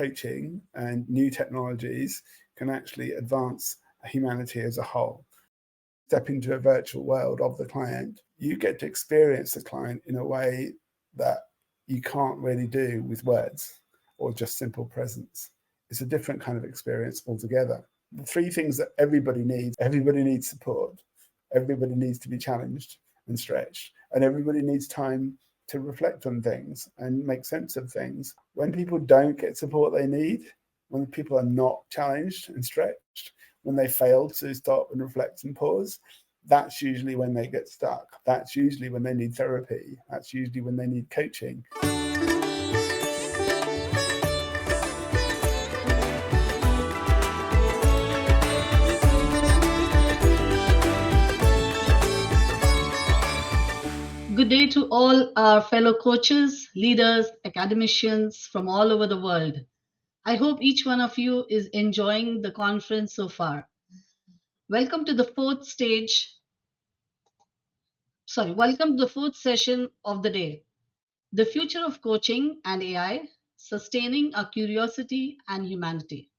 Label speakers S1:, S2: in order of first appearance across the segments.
S1: coaching and new technologies can actually advance humanity as a whole. Step into a virtual world of the client, you get to experience the client in a way that you can't really do with words or just simple presence. It's a different kind of experience altogether. The three things that everybody needs support, everybody needs to be challenged and stretched, and everybody needs time to reflect on things and make sense of things. When people don't get support they need, when people are not challenged and stretched, when they fail to stop and reflect and pause, that's usually when they get stuck. That's usually when they need therapy. That's usually when they need coaching.
S2: Good day to all our fellow coaches, leaders, academicians from all over the world. I hope each one of you is enjoying the conference so far. Welcome to the fourth session of the day, the future of coaching and AI, sustaining our curiosity and humanity.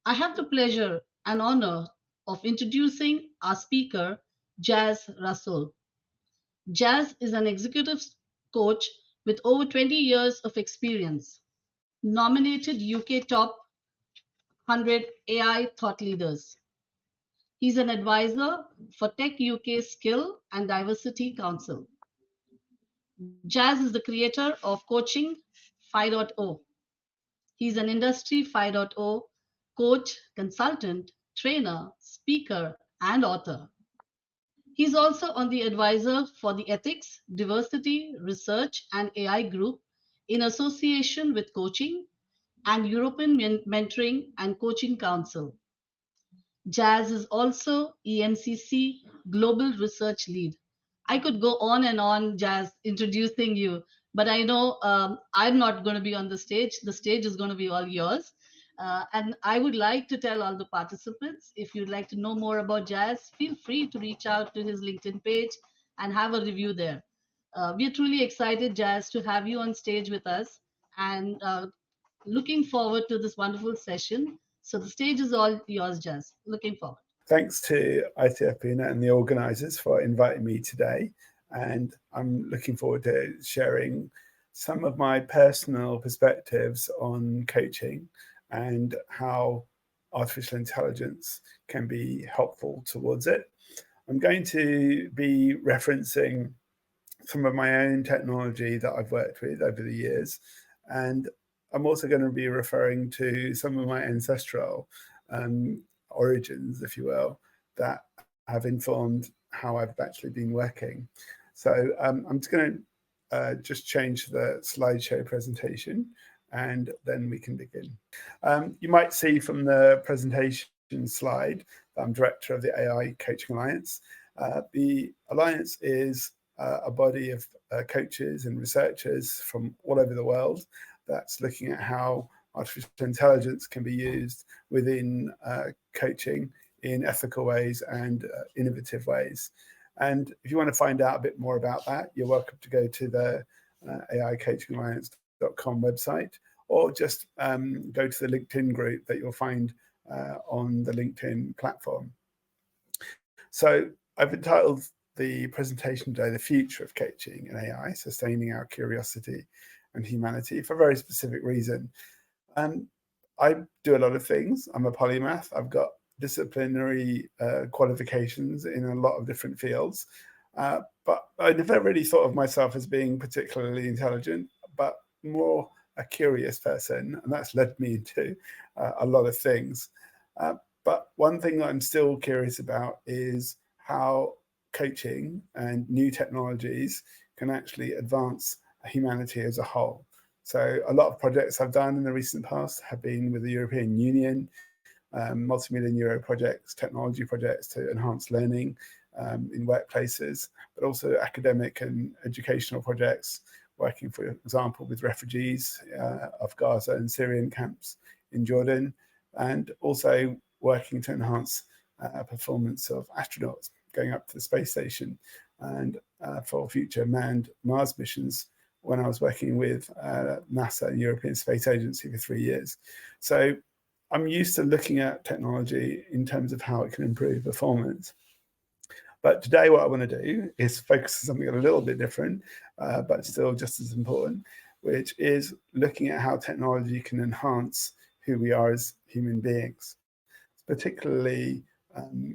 S2: I have the pleasure and honor of introducing our speaker, Jaz Rasool. Jaz is an executive coach with over 20 years of experience, nominated UK Top 100 AI Thought Leaders. He's an advisor for Tech UK Skill and Diversity Council. Jaz is the creator of Coaching 5.0. He's an Industry 5.0 coach, consultant, trainer, speaker, and author. He's also on the advisor for the Ethics, Diversity, Research, and AI group in association with Coaching and European Mentoring and Coaching Council. Jaz is also EMCC Global Research Lead. I could go on and on, Jaz, introducing you, but I know I'm not going to be on the stage. The stage is going to be all yours. And I would like to tell all the participants, if you'd like to know more about Jaz, feel free to reach out to his LinkedIn page and have a review there. We're truly excited, Jaz, to have you on stage with us and looking forward to this wonderful session. So the stage is all yours, Jaz. Looking forward.
S1: Thanks to ITF Pune and the organisers for inviting me today. And I'm looking forward to sharing some of my personal perspectives on coaching and how artificial intelligence can be helpful towards it. I'm going to be referencing some of my own technology that I've worked with over the years. And I'm also going to be referring to some of my ancestral origins, if you will, that have informed how I've actually been working. So I'm just going to just change the slideshow presentation and then we can begin. You might see from the presentation slide that I'm director of the AI Coaching Alliance. The Alliance is a body of coaches and researchers from all over the world that's looking at how artificial intelligence can be used within coaching in ethical ways and innovative ways. And if you want to find out a bit more about that, you're welcome to go to the AICoachingalliance.com website, or just go to the LinkedIn group that you'll find on the LinkedIn platform. So I've entitled the presentation today, The Future of Coaching and AI, Sustaining Our Curiosity and Humanity, for a very specific reason. I do a lot of things. I'm a polymath. I've got disciplinary qualifications in a lot of different fields, but I never really thought of myself as being particularly intelligent, but more a curious person, and that's led me into a lot of things. But one thing that I'm still curious about is how coaching and new technologies can actually advance humanity as a whole. So a lot of projects I've done in the recent past have been with the European Union, multi-million euro projects, technology projects to enhance learning in workplaces, but also academic and educational projects, working, for example, with refugees of Gaza and Syrian camps in Jordan, and also working to enhance performance of astronauts going up to the space station and for future manned Mars missions when I was working with NASA and European Space Agency for 3 years. So I'm used to looking at technology in terms of how it can improve performance. But today what I want to do is focus on something a little bit different, but still just as important, which is looking at how technology can enhance who we are as human beings, particularly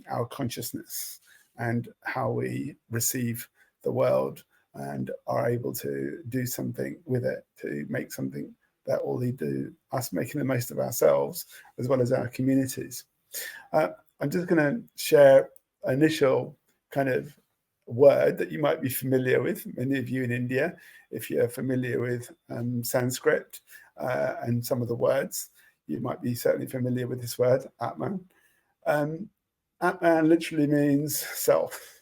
S1: our consciousness and how we receive the world and are able to do something with it, to make something that will lead to us making the most of ourselves as well as our communities. I'm just going to share initial kind of word that you might be familiar with, many of you in India, if you're familiar with Sanskrit and some of the words, you might be certainly familiar with this word, Atman. Atman literally means self,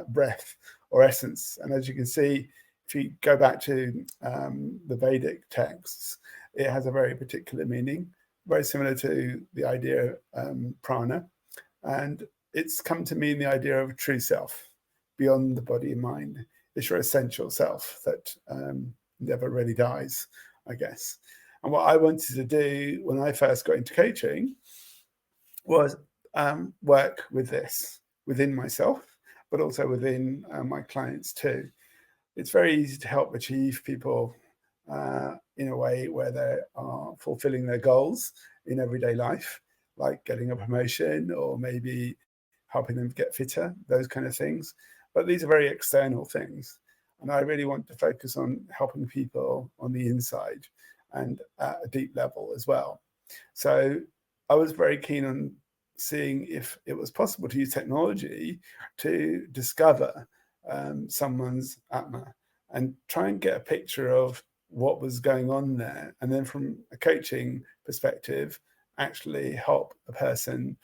S1: breath, or essence. And as you can see, if you go back to the Vedic texts, it has a very particular meaning, very similar to the idea of prana. And it's come to mean the idea of a true self, beyond the body and mind. It's your essential self that never really dies, I guess. And what I wanted to do when I first got into coaching was work with this within myself, but also within my clients too. It's very easy to help achieve people in a way where they are fulfilling their goals in everyday life, like getting a promotion or maybe helping them get fitter, those kind of things. But these are very external things. And I really want to focus on helping people on the inside and at a deep level as well. So I was very keen on seeing if it was possible to use technology to discover someone's Atma and try and get a picture of what was going on there. And then from a coaching perspective, actually help a person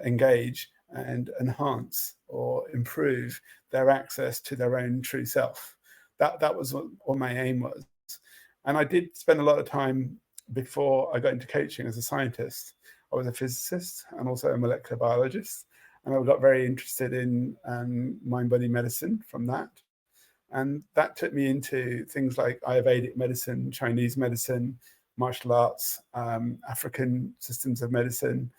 S1: engage and enhance or improve their access to their own true self. That was what my aim was. And I did spend a lot of time before I got into coaching as a scientist. I was a physicist and also a molecular biologist. And I got very interested in mind-body medicine from that. And that took me into things like Ayurvedic medicine, Chinese medicine, martial arts, African systems of medicine.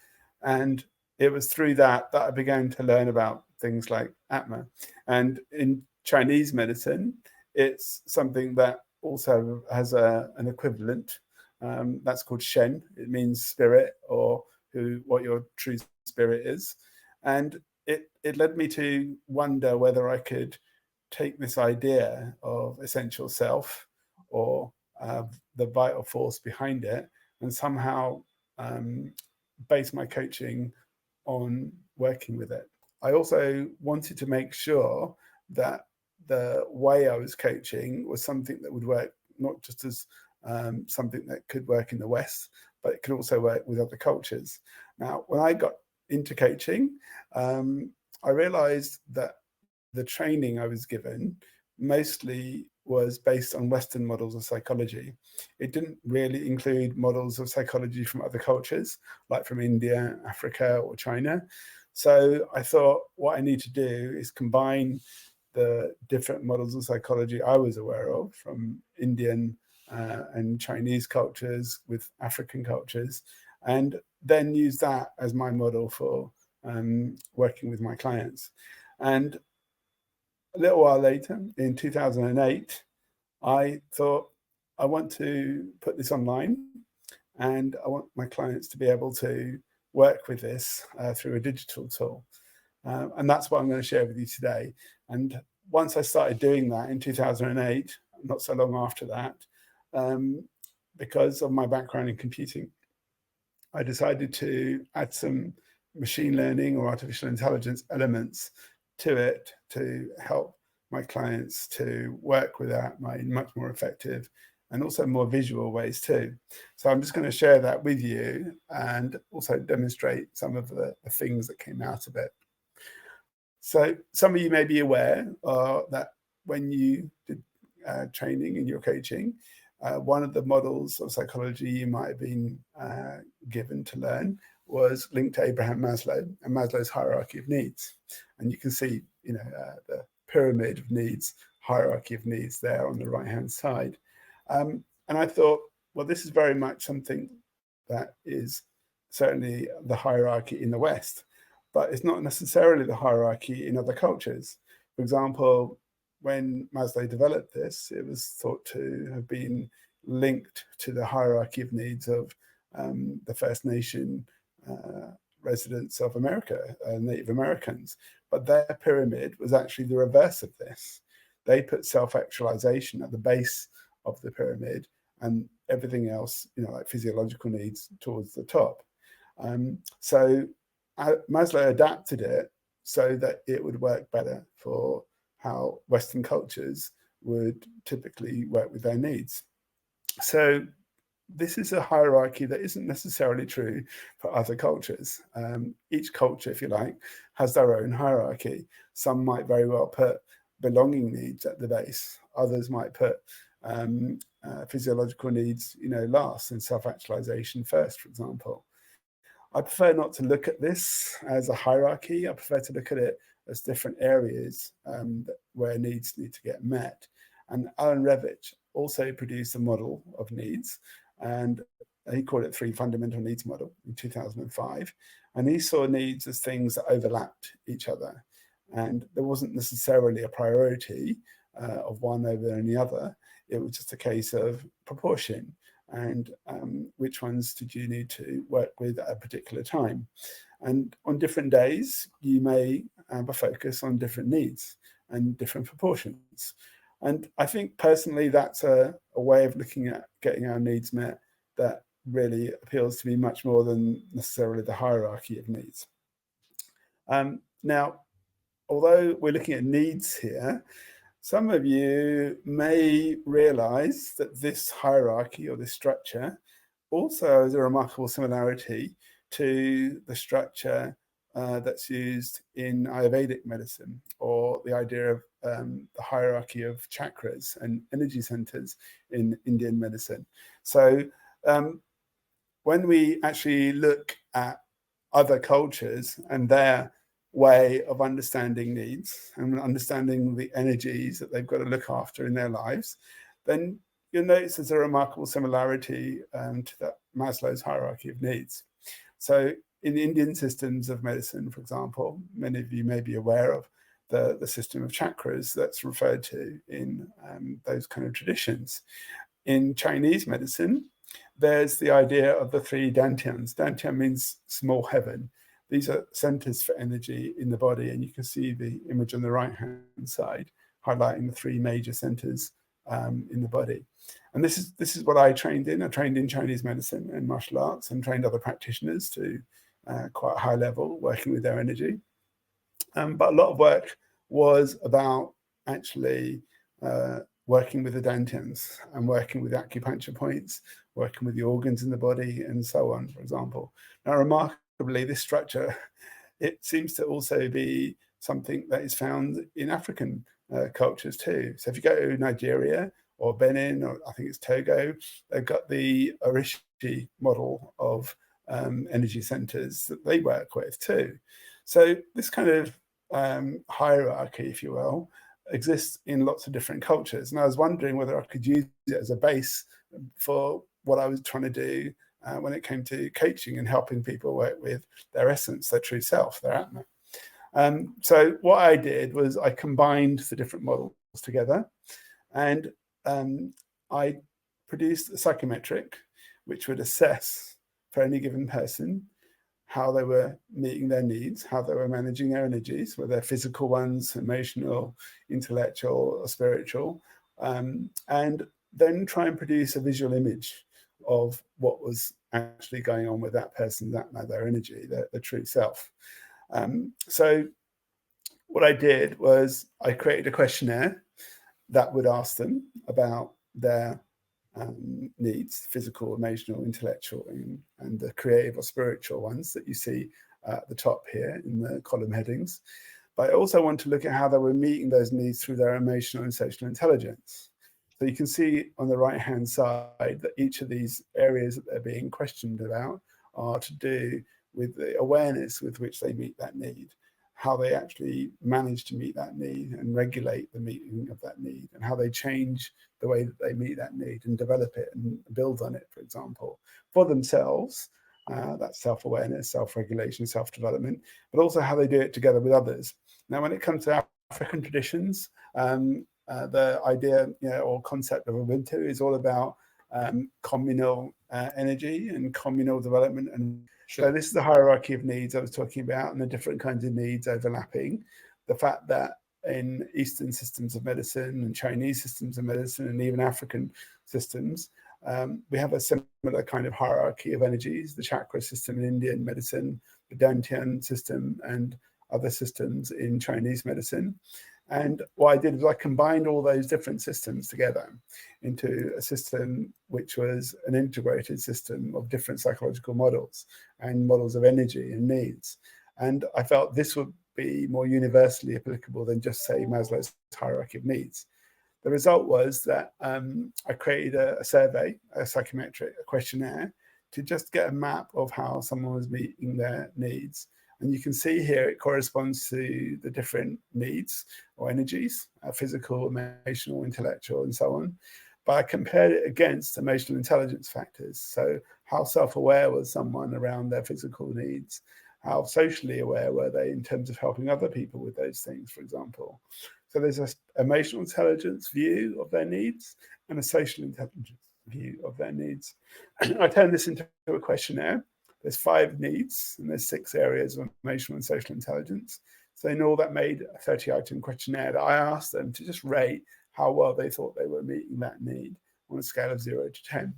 S1: And it was through that I began to learn about things like Atma. And in Chinese medicine, it's something that also has an equivalent that's called Shen. It means spirit, or what your true spirit is. And it led me to wonder whether I could take this idea of essential self or the vital force behind it and somehow base my coaching on working with it. I also wanted to make sure that the way I was coaching was something that would work not just as something that could work in the West, but it could also work with other cultures. Now, when I got into coaching, I realized that the training I was given mostly was based on Western models of psychology. It didn't really include models of psychology from other cultures, like from India, Africa, or China. So I thought what I need to do is combine the different models of psychology I was aware of from Indian and Chinese cultures with African cultures, and then use that as my model for working with my clients. And a little while later, in 2008, I thought, I want to put this online and I want my clients to be able to work with this through a digital tool. And that's what I'm going to share with you today. And once I started doing that in 2008, not so long after that, because of my background in computing, I decided to add some machine learning or artificial intelligence elements to it to help my clients to work with that in much more effective and also more visual ways too. So I'm just going to share that with you and also demonstrate some of the things that came out of it. So some of you may be aware that when you did training in your coaching, one of the models of psychology you might have been given to learn was linked to Abraham Maslow and Maslow's hierarchy of needs. And you can see, the pyramid of needs hierarchy of needs there on the right-hand side. And I thought, well, this is very much something that is certainly the hierarchy in the West, but it's not necessarily the hierarchy in other cultures. For example, when Maslow developed this, it was thought to have been linked to the hierarchy of needs of the First Nation residents of America, Native Americans. But their pyramid was actually the reverse of this. They put self-actualization at the base of the pyramid and everything else, like physiological needs, towards the top. So Maslow adapted it so that it would work better for how Western cultures would typically work with their needs. So this is a hierarchy that isn't necessarily true for other cultures. Each culture, if you like, has their own hierarchy. Some might very well put belonging needs at the base. Others might put physiological needs, last, and self-actualization first, for example. I prefer not to look at this as a hierarchy. I prefer to look at it as different areas where needs need to get met. And Alan Revich also produced a model of needs, and he called it 3 fundamental needs model in 2005. And he saw needs as things that overlapped each other. And there wasn't necessarily a priority of one over any other. It was just a case of proportion and which ones did you need to work with at a particular time. And on different days, you may have a focus on different needs and different proportions. And I think personally, that's a way of looking at getting our needs met that really appeals to me much more than necessarily the hierarchy of needs. Now, although we're looking at needs here, some of you may realize that this hierarchy or this structure also has a remarkable similarity to the structure that's used in Ayurvedic medicine, or the idea of the hierarchy of chakras and energy centers in Indian medicine. So when we actually look at other cultures and their way of understanding needs and understanding the energies that they've got to look after in their lives, then you'll notice there's a remarkable similarity to that Maslow's hierarchy of needs. So in Indian systems of medicine, for example, many of you may be aware of the system of chakras that's referred to in those kind of traditions. In Chinese medicine, there's the idea of the 3 dantians. Dantian means small heaven. These are centers for energy in the body, and you can see the image on the right-hand side highlighting the 3 major centers in the body. And this is what I trained in. I trained in Chinese medicine and martial arts, and trained other practitioners to quite a high level, working with their energy. But a lot of work was about actually working with the dantians and working with acupuncture points, working with the organs in the body, and so on, for example. Now, remarkably, this structure, it seems to also be something that is found in African cultures too. So if you go to Nigeria or Benin, or I think it's Togo, they've got the Orishi model of energy centers that they work with too. So this kind of hierarchy, if you will, exists in lots of different cultures. And I was wondering whether I could use it as a base for what I was trying to do when it came to coaching and helping people work with their essence, their true self, their Atma. So what I did was I combined the different models together, and I produced a psychometric which would assess for any given person how they were meeting their needs, how they were managing their energies, whether they're physical ones, emotional, intellectual, or spiritual, and then try and produce a visual image of what was actually going on with that person, their energy, their true self. So what I did was I created a questionnaire that would ask them about their needs, physical, emotional, intellectual, and the creative or spiritual ones that you see at the top here in the column headings. But I also want to look at how they were meeting those needs through their emotional and social intelligence. So you can see on the right-hand side that each of these areas that they're being questioned about are to do with the awareness with which they meet that need. how they actually manage to meet that need and regulate the meeting of that need, and how they change the way that they meet that need and develop it and build on it, for example, for themselves. That's self-awareness, self-regulation, self-development, but also how they do it together with others. Now, when it comes to African traditions, the idea, or concept of Ubuntu is all about communal energy and communal development. And so this is the hierarchy of needs I was talking about, and the different kinds of needs overlapping. The fact that in Eastern systems of medicine and Chinese systems of medicine and even African systems, we have a similar kind of hierarchy of energies, the chakra system in Indian medicine, the Dantian system, and other systems in Chinese medicine. And what I did was I combined all those different systems together into a system which was an integrated system of different psychological models and models of energy and needs. And I felt this would be more universally applicable than just, say, Maslow's hierarchy of needs. The result was that I created a survey, a psychometric questionnaire, to just get a map of how someone was meeting their needs. And you can see here it corresponds to the different needs or energies, physical, emotional, intellectual, and so on. But I compared it against emotional intelligence factors. So how self-aware was someone around their physical needs? How socially aware were they in terms of helping other people with those things, for example? So there's an emotional intelligence view of their needs and a social intelligence view of their needs. I turned this into a questionnaire. There's 5 needs and there's 6 areas of emotional and social intelligence. So in all, that made a 30-item questionnaire that I asked them to just rate how well they thought they were meeting that need on a scale of 0 to 10.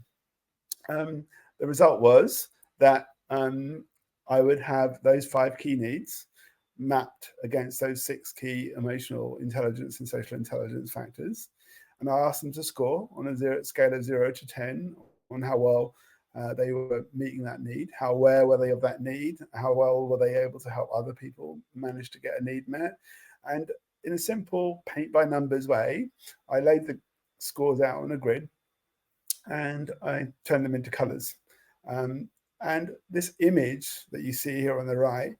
S1: The result was that I would have those 5 key needs mapped against those 6 key emotional intelligence and social intelligence factors. And I asked them to score on a scale of 0 to 10 on how well they were meeting that need, how aware were they of that need, how well were they able to help other people manage to get a need met. And in a simple paint by numbers way, I laid the scores out on a grid and I turned them into colors. And this image that you see here on the right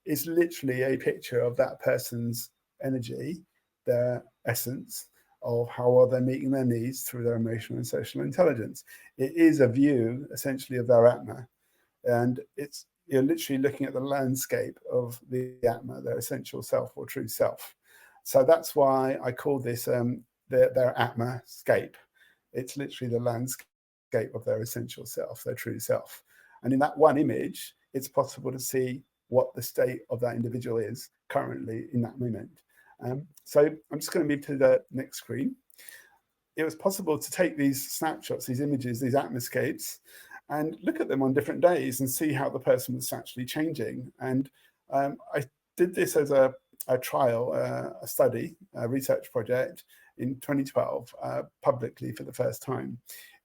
S1: is literally a picture of that person's energy, their essence, of how well they're meeting their needs through their emotional and social intelligence. It is a view, essentially, of their Atma. And you're literally looking at the landscape of the Atma, their essential self or true self. So that's why I call this their Atma scape. It's literally the landscape of their essential self, their true self. And in that one image, it's possible to see what the state of that individual is currently in that moment. So I'm just going to move to the next screen. It was possible to take these snapshots, these images, these atmoscapes, and look at them on different days and see how the person was actually changing. And I did this as a trial, a study, a research project in 2012, publicly for the first time.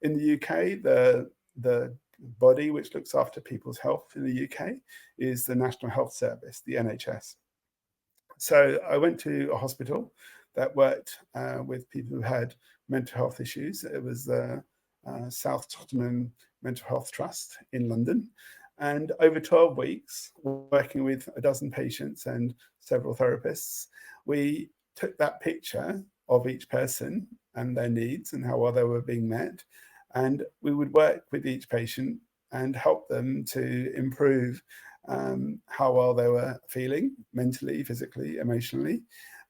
S1: In the UK, the body which looks after people's health in the UK is the National Health Service, the NHS. So I went to a hospital that worked with people who had mental health issues. It was the South Tottenham Mental Health Trust in London. And over 12 weeks, working with a dozen patients and several therapists, we took that picture of each person and their needs and how well they were being met. And we would work with each patient and help them to improve how well they were feeling mentally, physically, emotionally.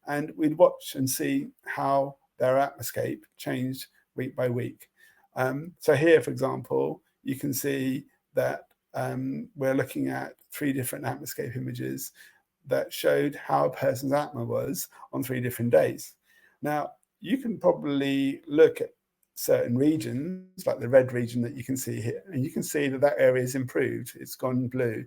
S1: And we'd watch and see how their atmoscape changed week by week. So here, for example, you can see that we're looking at 3 different atmoscape images that showed how a person's atma was on 3 different days. Now, you can probably look at certain regions, like the red region that you can see here, and you can see that that area is improved. It's gone blue.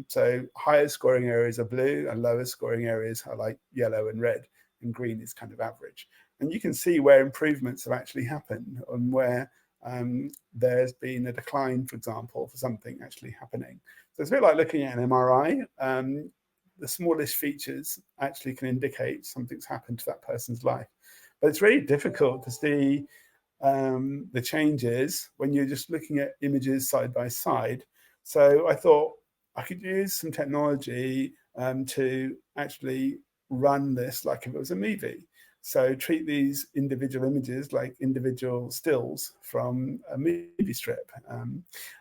S1: So higher scoring areas are blue and lower scoring areas are like yellow and red, and green is kind of average. And you can see where improvements have actually happened and where there's been a decline, for example, for something actually happening. So it's a bit like looking at an MRI. The smallest features actually can indicate something's happened to that person's life. But it's really difficult to see the changes when you're just looking at images side by side. So I thought I could use some technology to actually run this like if it was a movie. So treat these individual images like individual stills from a movie strip,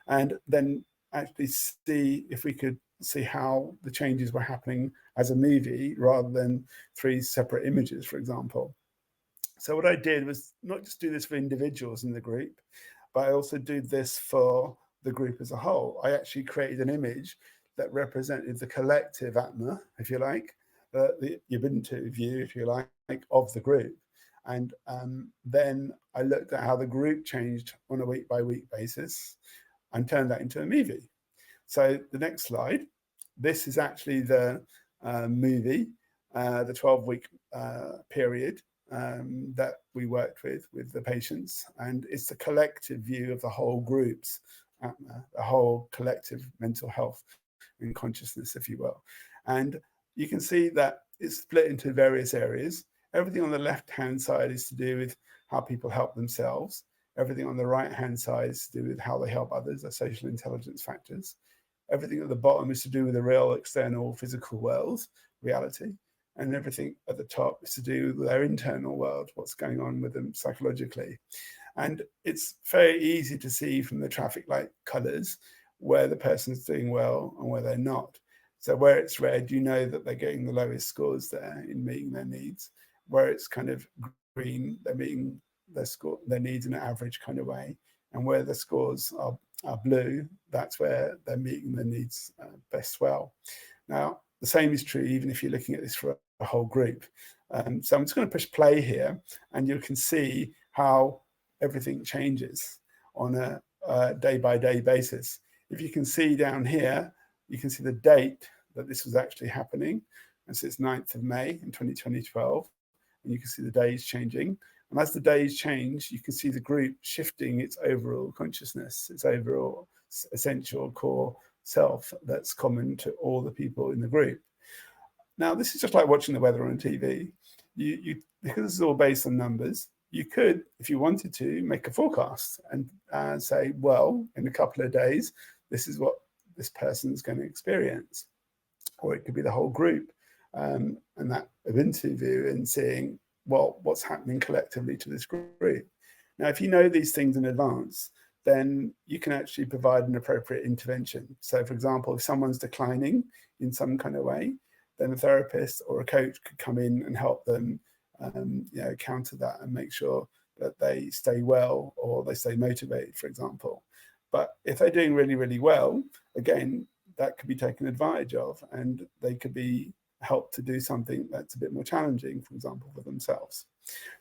S1: and then actually see if we could see how the changes were happening as a movie rather than three separate images, for example. So what I did was not just do this for individuals in the group, but I also did this for the group as a whole. I actually created an image that represented the collective Atma, if you like, the Ubuntu view, if you like, of the group. And then I looked at how the group changed on a week by week basis and turned that into a movie. So the next slide, this is actually the movie, the 12-week period that we worked with the patients, and it's the collective view of the whole group's the whole collective mental health and consciousness, if you will. And you can see that it's split into various areas. Everything on the left-hand side is to do with how people help themselves. Everything on the right-hand side is to do with how they help others, the social intelligence factors. Everything at the bottom is to do with the real external physical world, reality. And everything at the top is to do with their internal world, what's going on with them psychologically. And it's very easy to see from the traffic light colors where the person's doing well and where they're not. So where it's red, you know that they're getting the lowest scores there in meeting their needs. Where it's kind of green, they're meeting their needs in an average kind of way. And where the scores are blue, that's where they're meeting their needs best well. Now, the same is true even if you're looking at this for a whole group. So I'm just going to push play here, and you can see how everything changes on a day-by-day basis. If you can see down here, you can see the date that this was actually happening. And so it's 9th of May in 2012, and you can see the days changing. And as the days change, you can see the group shifting its overall consciousness, its overall essential core self that's common to all the people in the group. Now, this is just like watching the weather on TV. Because this is all based on numbers, you could, if you wanted to, make a forecast and say, well, in a couple of days, this is what this person's going to experience. Or it could be the whole group, and that Ubuntu view and seeing, well, what's happening collectively to this group. Now, if you know these things in advance, then you can actually provide an appropriate intervention. So, for example, if someone's declining in some kind of way, then a therapist or a coach could come in and help them counter that and make sure that they stay well or they stay motivated, for example. But if they're doing really, really well, again, that could be taken advantage of, and they could be helped to do something that's a bit more challenging, for example, for themselves.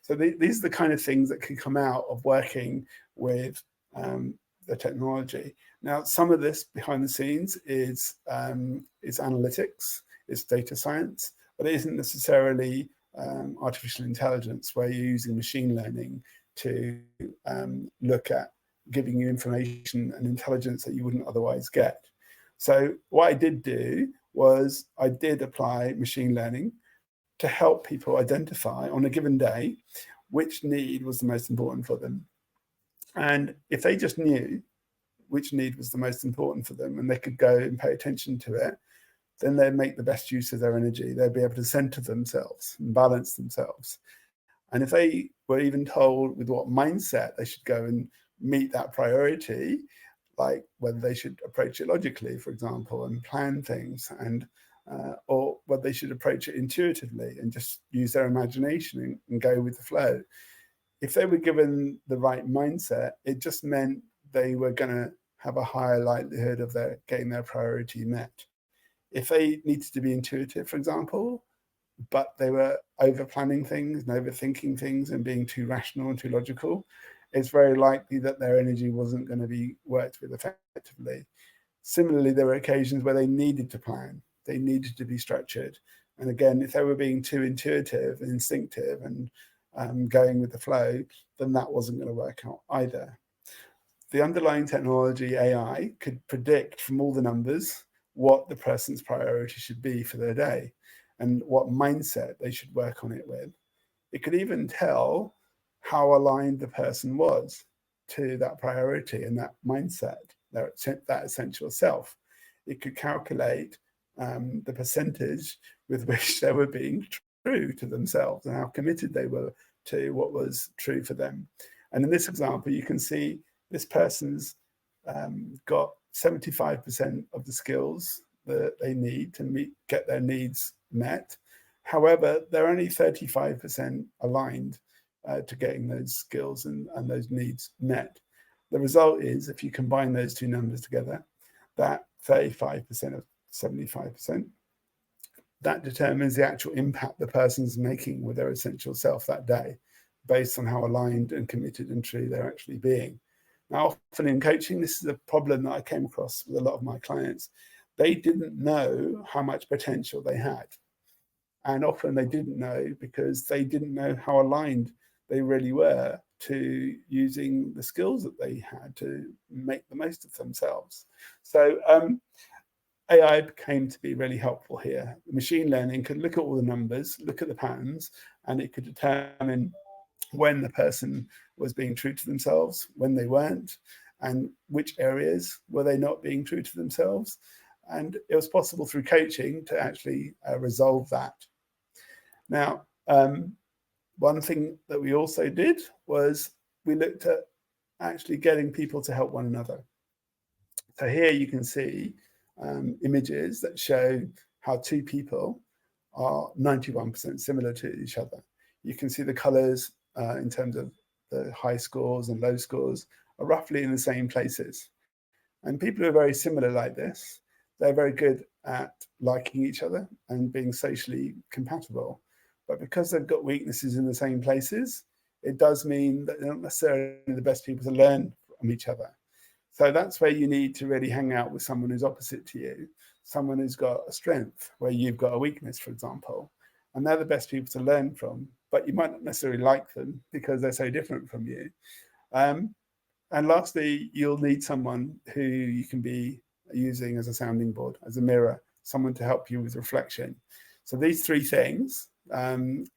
S1: So these are the kind of things that can come out of working with the technology. Now, some of this behind the scenes is analytics, it's data science, but it isn't necessarily artificial intelligence where you're using machine learning to look at giving you information and intelligence that you wouldn't otherwise get. So what I did do was I did apply machine learning to help people identify on a given day which need was the most important for them. And if they just knew which need was the most important for them and they could go and pay attention to it, then they'd make the best use of their energy. They'd be able to center themselves and balance themselves. And if they were even told with what mindset they should go and meet that priority, like whether they should approach it logically, for example, and plan things, and or whether they should approach it intuitively and just use their imagination and go with the flow. If they were given the right mindset, it just meant they were going to have a higher likelihood of getting their priority met. If they needed to be intuitive, for example, but they were over planning things and overthinking things and being too rational and too logical, it's very likely that their energy wasn't going to be worked with effectively. Similarly, there were occasions where they needed to plan, they needed to be structured. And again, if they were being too intuitive and instinctive and going with the flow, then that wasn't going to work out either. The underlying technology, AI, could predict from all the numbers what the person's priority should be for their day and what mindset they should work on it with. It could even tell how aligned the person was to that priority and that mindset, that essential self. It could calculate the percentage with which they were being true to themselves and how committed they were to what was true for them. And in this example, you can see this person's got 75% of the skills that they need to get their needs met. However, they're only 35% aligned to getting those skills and those needs met. The result is, if you combine those two numbers together, that 35% of 75%, that determines the actual impact the person's making with their essential self that day, based on how aligned and committed and true they're actually being. Now, often in coaching, this is a problem that I came across with a lot of my clients. They didn't know how much potential they had. And often they didn't know because they didn't know how aligned they really were to using the skills that they had to make the most of themselves. So AI came to be really helpful here. Machine learning could look at all the numbers, look at the patterns, and it could determine when the person was being true to themselves, when they weren't, and which areas were they not being true to themselves. And it was possible through coaching to actually resolve that. Now, one thing that we also did was we looked at actually getting people to help one another. So here you can see images that show how two people are 91% similar to each other. You can see the colors in terms of the high scores and low scores are roughly in the same places. And people who are very similar like this, they're very good at liking each other and being socially compatible. But because they've got weaknesses in the same places, it does mean that they're not necessarily the best people to learn from each other. So that's where you need to really hang out with someone who's opposite to you, someone who's got a strength where you've got a weakness, for example, and they're the best people to learn from, but you might not necessarily like them because they're so different from you. And lastly, you'll need someone who you can be using as a sounding board, as a mirror, someone to help you with reflection. So these three things,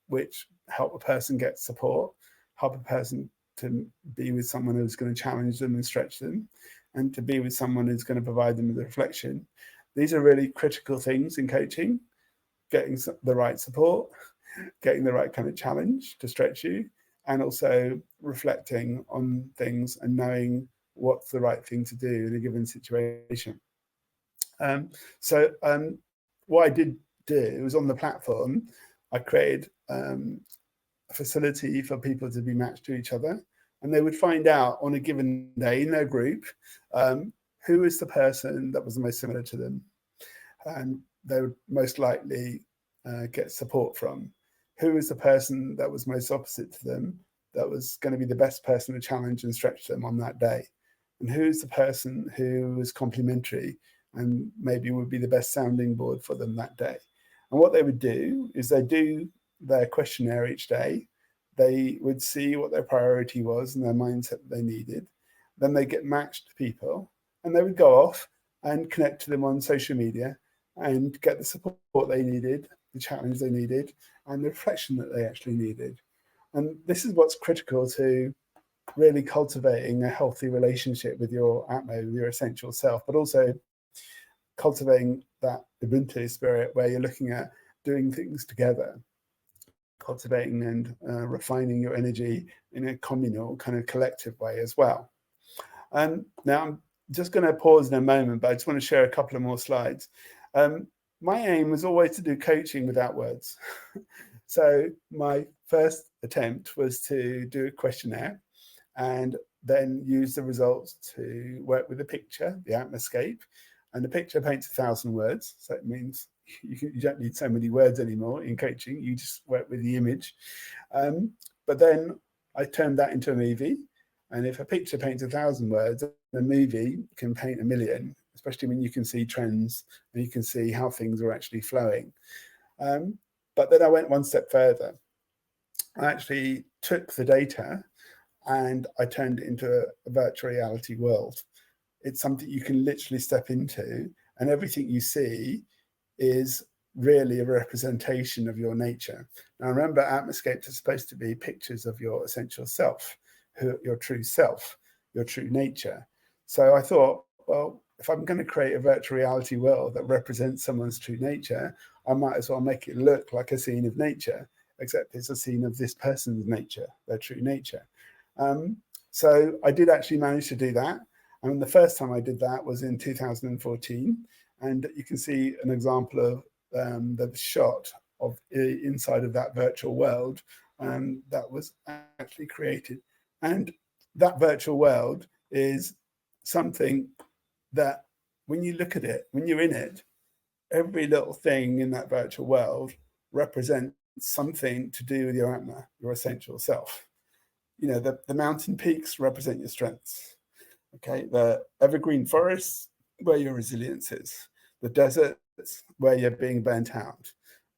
S1: which help a person get support, help a person to be with someone who's going to challenge them and stretch them, and to be with someone who's going to provide them with reflection. These are really critical things in coaching: getting the right support, getting the right kind of challenge to stretch you, and also reflecting on things and knowing what's the right thing to do in a given situation. What I did do was, on the platform, I created a facility for people to be matched to each other, and they would find out on a given day in their group who is the person that was the most similar to them, and they would most likely get support from. Who is the person that was most opposite to them, that was going to be the best person to challenge and stretch them on that day? And who's the person who was complementary and maybe would be the best sounding board for them that day? And what they would do is they do their questionnaire each day. They would see what their priority was and their mindset that they needed. Then they get matched to people, and they would go off and connect to them on social media and get the support they needed, the challenge they needed, and the reflection that they actually needed. And this is what's critical to really cultivating a healthy relationship with your Atmo, with your essential self, but also cultivating that Ubuntu spirit where you're looking at doing things together, cultivating and refining your energy in a communal kind of collective way as well. Now I'm just going to pause in a moment, but I just want to share a couple of more slides. My aim was always to do coaching without words. So my first attempt was to do a questionnaire and then use the results to work with a picture, the atmoscape, and the picture paints 1,000 words. So it means you don't need so many words anymore in coaching. You just work with the image. But then I turned that into a movie. And if a picture paints 1,000 words, a movie can paint 1,000,000, especially when you can see trends and you can see how things are actually flowing. But then I went one step further. I actually took the data and I turned it into a virtual reality world. It's something you can literally step into, and everything you see is really a representation of your nature. Now remember, atmoscapes are supposed to be pictures of your essential self, your true self, your true nature. So I thought, well, if I'm going to create a virtual reality world that represents someone's true nature, I might as well make it look like a scene of nature, except it's a scene of this person's nature, their true nature. So I did actually manage to do that. And the first time I did that was in 2014. And you can see an example of the shot of inside of that virtual world that was actually created. And that virtual world is something that when you look at it, when you're in it, every little thing in that virtual world represents something to do with your Atma, your essential self. You know, the mountain peaks represent your strengths. Okay, the evergreen forests where your resilience is, the deserts where you're being burnt out,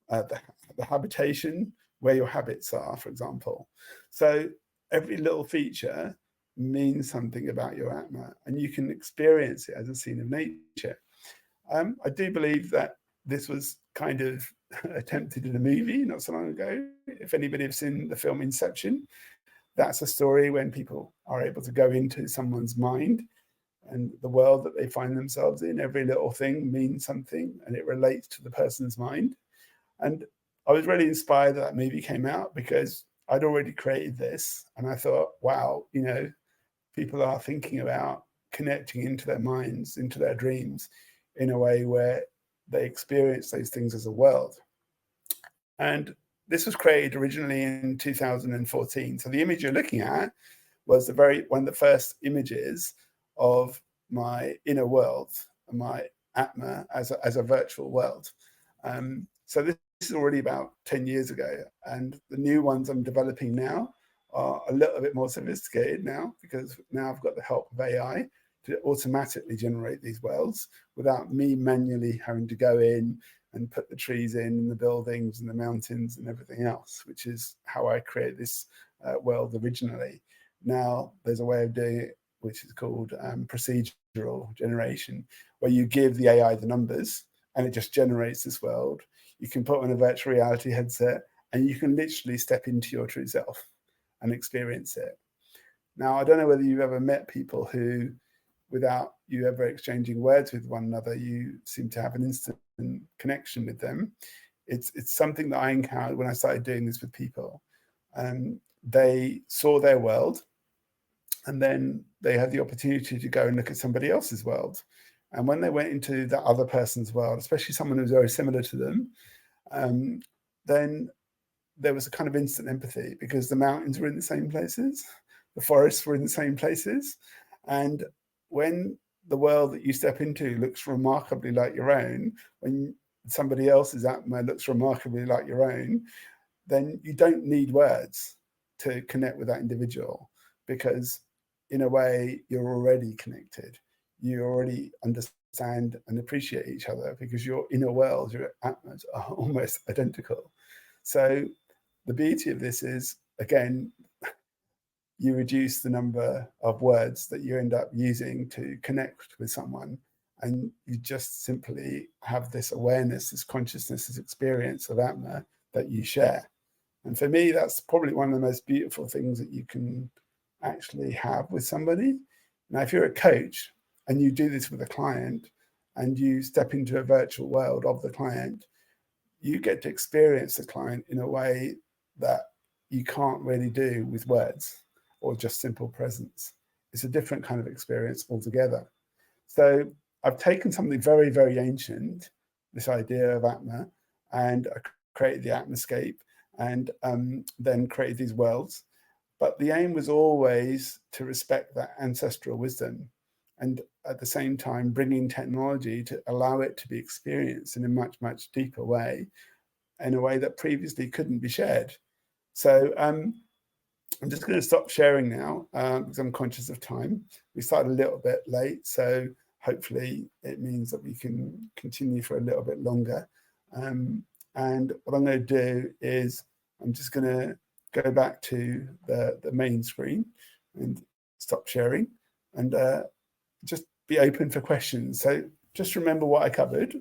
S1: the habitation where your habits are, for example. So every little feature means something about your Atma, and you can experience it as a scene of nature. I do believe that this was kind of attempted in a movie not so long ago. If anybody has seen the film Inception, that's a story when people are able to go into someone's mind and the world that they find themselves in. Every little thing means something and it relates to the person's mind. And I was really inspired that movie came out because I'd already created this. And I thought, wow, you know, people are thinking about connecting into their minds, into their dreams in a way where they experience those things as a world. And this was created originally in 2014. So the image you're looking at was one of the first images of my inner world, my Atma as a virtual world. So this is already about 10 years ago. And the new ones I'm developing now are a little bit more sophisticated now, because now I've got the help of AI to automatically generate these worlds without me manually having to go in and put the trees in and the buildings and the mountains and everything else, which is how I create this world originally. Now there's a way of doing it which is called procedural generation, where you give the AI the numbers and it just generates this world. You can put on a virtual reality headset and you can literally step into your true self and experience it. Now, I don't know whether you've ever met people who, without you ever exchanging words with one another, you seem to have an instant connection with them. It's something that I encountered when I started doing this with people. They saw their world, and then they had the opportunity to go and look at somebody else's world. And when they went into that other person's world, especially someone who's very similar to them, then there was a kind of instant empathy, because the mountains were in the same places, the forests were in the same places. And when the world that you step into looks remarkably like your own, when somebody else's Atma looks remarkably like your own, then you don't need words to connect with that individual, because in a way you're already connected. You already understand and appreciate each other because your inner worlds, your Atmas are almost identical. So the beauty of this is, again, you reduce the number of words that you end up using to connect with someone, and you just simply have this awareness, this consciousness, this experience of Atma that you share. And for me, that's probably one of the most beautiful things that you can actually have with somebody. Now, if you're a coach and you do this with a client and you step into a virtual world of the client, you get to experience the client in a way that you can't really do with words or just simple presence. It's a different kind of experience altogether. So I've taken something very, very ancient, this idea of Atma, and I created the Atmoscape, and then created these worlds. But the aim was always to respect that ancestral wisdom, and at the same time bringing technology to allow it to be experienced in a much, much deeper way, in a way that previously couldn't be shared. So I'm just going to stop sharing now because I'm conscious of time. We started a little bit late, so hopefully it means that we can continue for a little bit longer. And what I'm going to do is I'm just going to go back to the main screen and stop sharing, and just be open for questions. So just remember what I covered.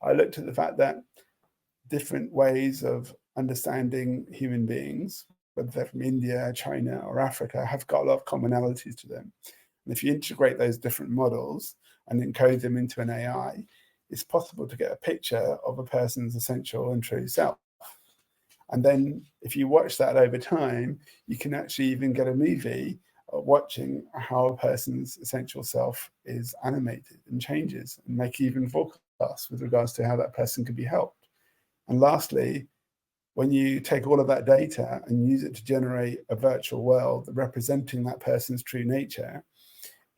S1: I looked at the fact that different ways of understanding human beings, whether they're from India, China, or Africa, have got a lot of commonalities to them. And if you integrate those different models, and encode them into an AI, it's possible to get a picture of a person's essential and true self. And then if you watch that over time, you can actually even get a movie watching how a person's essential self is animated and changes, and make even forecasts with regards to how that person could be helped. And lastly, when you take all of that data and use it to generate a virtual world representing that person's true nature,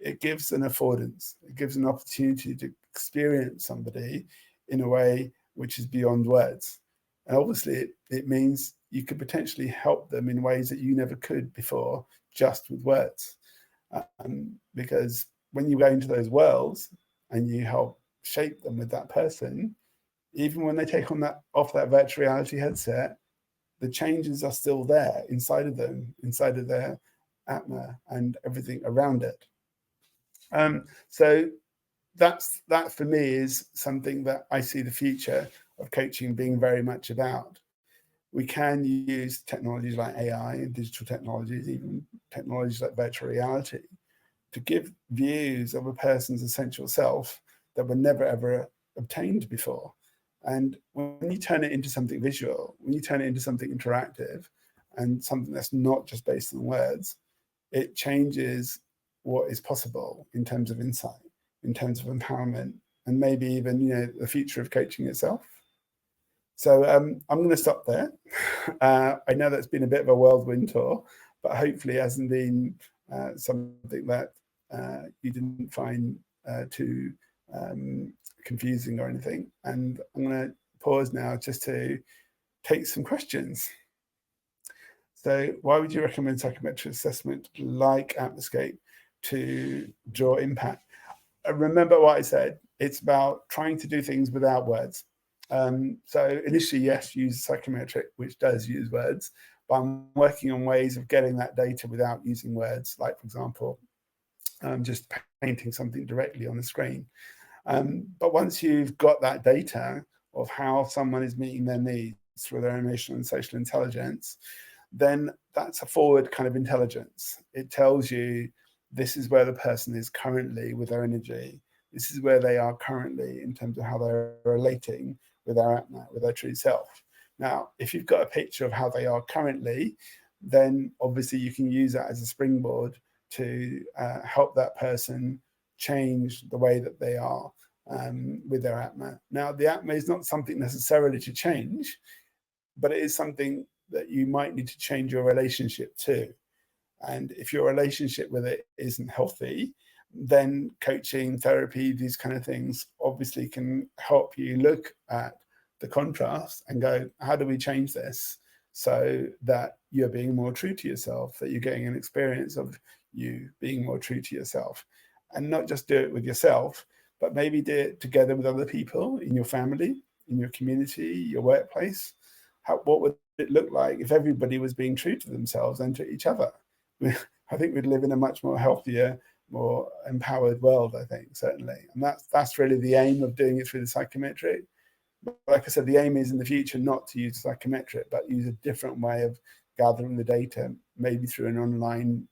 S1: it gives an affordance, it gives an opportunity to experience somebody in a way which is beyond words. And obviously, it means you could potentially help them in ways that you never could before, just with words. Because when you go into those worlds and you help shape them with that person, even when they take on that off that virtual reality headset, the changes are still there inside of them, inside of their atma and everything around it. So that for me is something that I see the future of coaching being very much about. We can use technologies like AI and digital technologies, even technologies like virtual reality, to give views of a person's essential self that were never ever obtained before. And when you turn it into something visual, when you turn it into something interactive and something that's not just based on words, it changes what is possible in terms of insight, in terms of empowerment, and maybe even, you know, the future of coaching itself. So I'm going to stop there. I know that's been a bit of a whirlwind tour, but hopefully it hasn't been something that you didn't find too confusing or anything. And I'm going to pause now just to take some questions. So why would you recommend psychometric assessment like Atmoscape to draw impact? Remember what I said, it's about trying to do things without words. So initially, yes, use psychometric, which does use words, but I'm working on ways of getting that data without using words, like, for example, just painting something directly on the screen. But once you've got that data of how someone is meeting their needs through their emotional and social intelligence, then that's a forward kind of intelligence. It tells you this is where the person is currently with their energy. This is where they are currently in terms of how they're relating with their atma, with their true self. Now, if you've got a picture of how they are currently, then obviously you can use that as a springboard to help that person change the way that they are with their atma. Now, the atma is not something necessarily to change, but it is something that you might need to change your relationship to. And if your relationship with it isn't healthy, then coaching, therapy, these kind of things obviously can help you look at the contrast and go, how do we change this so that you're being more true to yourself, that you're getting an experience of you being more true to yourself? And not just do it with yourself, but maybe do it together with other people in your family, in your community, your workplace. What would it look like if everybody was being true to themselves and to each other? I think we'd live in a much more healthier, more empowered world, I think, certainly. And that's really the aim of doing it through the psychometric. But like I said, the aim is in the future not to use psychometric, but use a different way of gathering the data, maybe through an online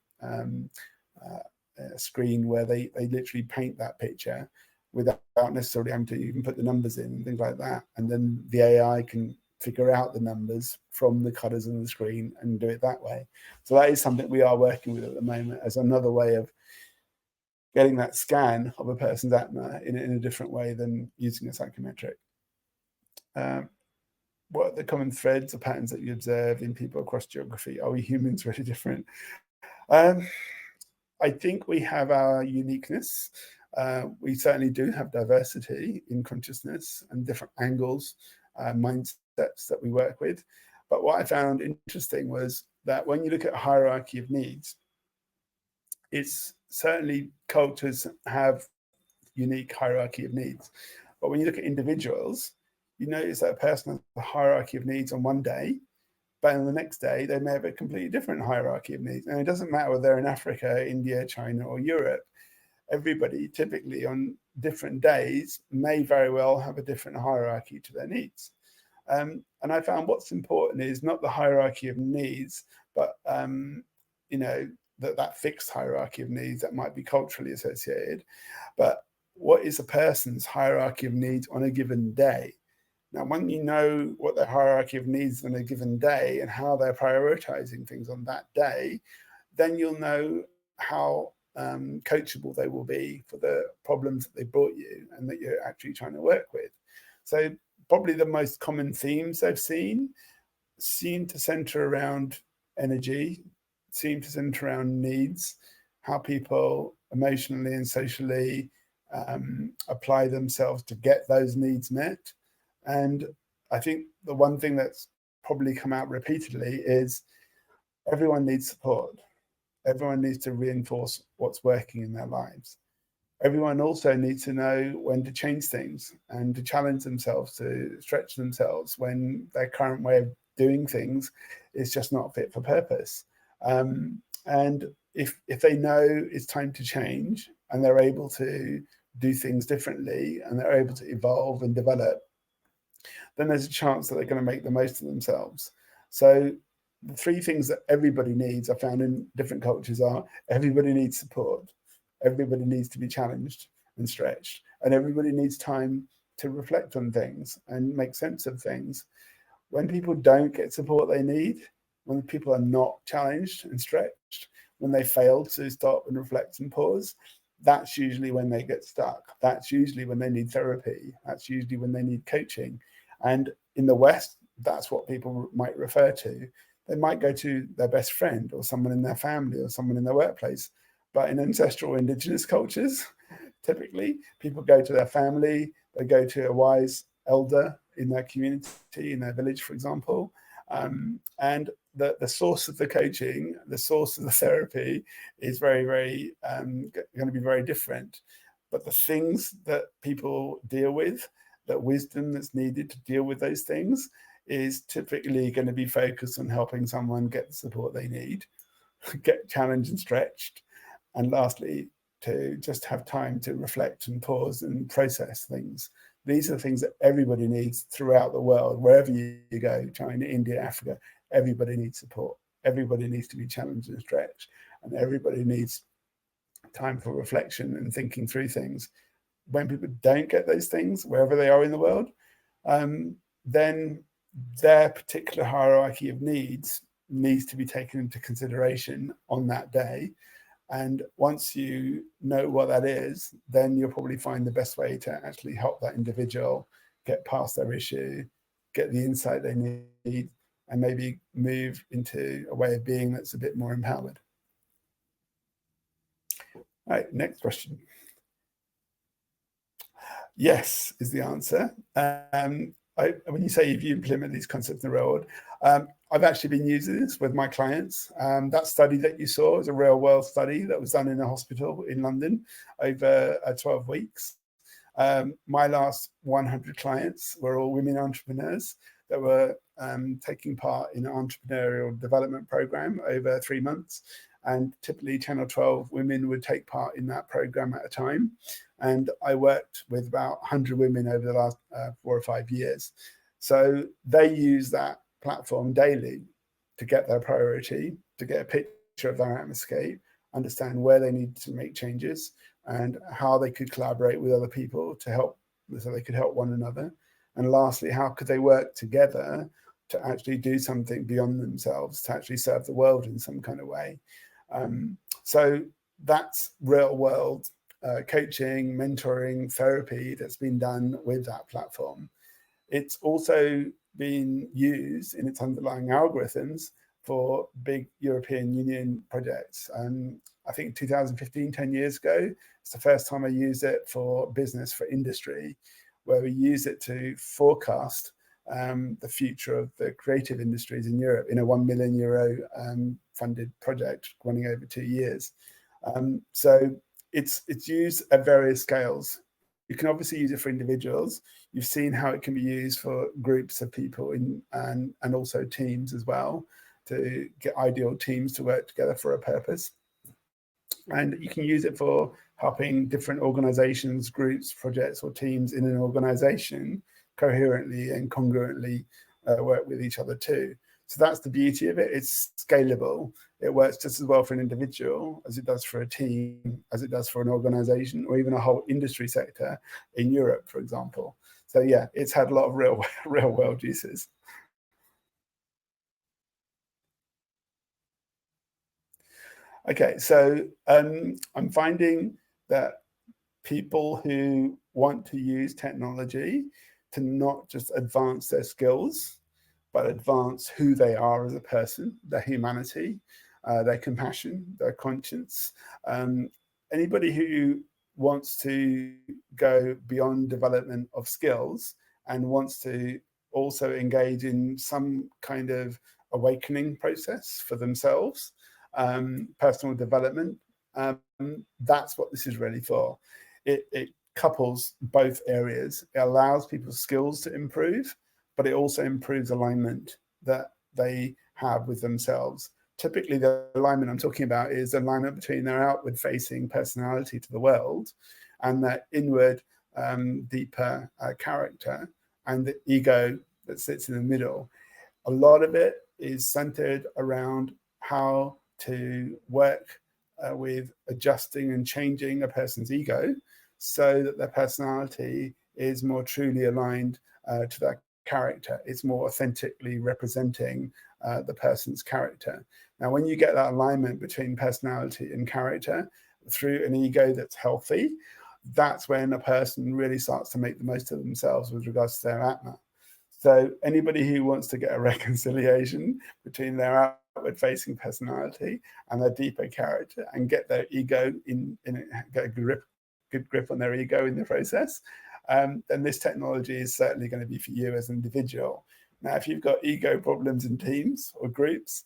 S1: screen where they literally paint that picture without necessarily having to even put the numbers in and things like that. And then the AI can figure out the numbers from the colors on the screen and do it that way. So that is something we are working with at the moment as another way of getting that scan of a person's atma in a different way than using a psychometric. What are the common threads or patterns that you observe in people across geography? Are we humans really different? I think we have our uniqueness. We certainly do have diversity in consciousness and different angles, mindsets that we work with. But what I found interesting was that when you look at a hierarchy of needs, it's certainly cultures have unique hierarchy of needs. But when you look at individuals, you notice that a person has a hierarchy of needs on one day, but on the next day, they may have a completely different hierarchy of needs. And it doesn't matter whether they're in Africa, India, China, or Europe. Everybody typically on different days may very well have a different hierarchy to their needs. And I found what's important is not the hierarchy of needs, but that fixed hierarchy of needs that might be culturally associated, but what is a person's hierarchy of needs on a given day. Now, when you know what their hierarchy of needs on a given day and how they're prioritizing things on that day, then you'll know how coachable they will be for the problems that they brought you and that you're actually trying to work with. So probably the most common themes I've seen seem to center around energy, seem to center around needs, how people emotionally and socially apply themselves to get those needs met. And I think the one thing that's probably come out repeatedly is everyone needs support. Everyone needs to reinforce what's working in their lives. Everyone also needs to know when to change things and to challenge themselves, to stretch themselves when their current way of doing things is just not fit for purpose. And if they know it's time to change and they're able to do things differently and they're able to evolve and develop, then there's a chance that they're going to make the most of themselves. So the three things that everybody needs, I found in different cultures, are everybody needs support, everybody needs to be challenged and stretched, and everybody needs time to reflect on things and make sense of things. When people don't get support they need, when people are not challenged and stretched, when they fail to stop and reflect and pause, that's usually when they get stuck. That's usually when they need therapy. That's usually when they need coaching. And in the West, that's what people might refer to. They might go to their best friend or someone in their family or someone in their workplace. But in ancestral indigenous cultures, typically people go to their family, they go to a wise elder in their community, in their village, for example. And the source of the coaching, the source of the therapy is very, very going to be very different. But the things that people deal with, that wisdom that's needed to deal with those things, is typically going to be focused on helping someone get the support they need, get challenged and stretched, and lastly, to just have time to reflect and pause and process things. These are the things that everybody needs throughout the world, wherever you go, China, India, Africa, everybody needs support. Everybody needs to be challenged and stretched, and everybody needs time for reflection and thinking through things. When people don't get those things, wherever they are in the world, then their particular hierarchy of needs to be taken into consideration on that day. And once you know what that is, then you'll probably find the best way to actually help that individual get past their issue, get the insight they need, and maybe move into a way of being that's a bit more empowered. All right, next question. Yes, is the answer. When you say if you implement these concepts in the real world, I've actually been using this with my clients. That study that you saw is a real world study that was done in a hospital in London over 12 weeks. My last 100 clients were all women entrepreneurs that were taking part in an entrepreneurial development program over 3 months. And typically 10 or 12 women would take part in that program at a time. And I worked with about 100 women over the last 4 or 5 years. So they use that platform daily to get their priority, to get a picture of their atmosphere, understand where they need to make changes and how they could collaborate with other people to help, so they could help one another. And lastly, how could they work together to actually do something beyond themselves, to actually serve the world in some kind of way. So that's real world coaching, mentoring, therapy that's been done with that platform. It's also been used in its underlying algorithms for big European Union projects. I think in 2015, 10 years ago, it's the first time I used it for business, for industry, where we use it to forecast the future of the creative industries in Europe in a €1 million funded project running over 2 years. So it's used at various scales. You can obviously use it for individuals. You've seen how it can be used for groups of people and also teams as well, to get ideal teams to work together for a purpose. And you can use it for helping different organizations, groups, projects, or teams in an organization coherently and congruently work with each other too. So that's the beauty of it. It's scalable. It works just as well for an individual as it does for a team, as it does for an organization, or even a whole industry sector in Europe, for example. So yeah, it's had a lot of real world uses. Okay, so I'm finding that people who want to use technology to not just advance their skills, but advance who they are as a person, their humanity, their compassion, their conscience. Anybody who wants to go beyond development of skills and wants to also engage in some kind of awakening process for themselves, personal development, that's what this is really for. It couples both areas. It allows people's skills to improve, but it also improves alignment that they have with themselves. Typically, the alignment I'm talking about is alignment between their outward facing personality to the world and their inward, deeper character and the ego that sits in the middle. A lot of it is centered around how to work with adjusting and changing a person's ego so that their personality is more truly aligned to their character. It's more authentically representing the person's character. Now, when you get that alignment between personality and character through an ego that's healthy, that's when a person really starts to make the most of themselves with regards to their Atma. So anybody who wants to get a reconciliation between their outward facing personality and their deeper character and get their ego get a good grip on their ego in the process, then this technology is certainly going to be for you as an individual. Now, if you've got ego problems in teams or groups,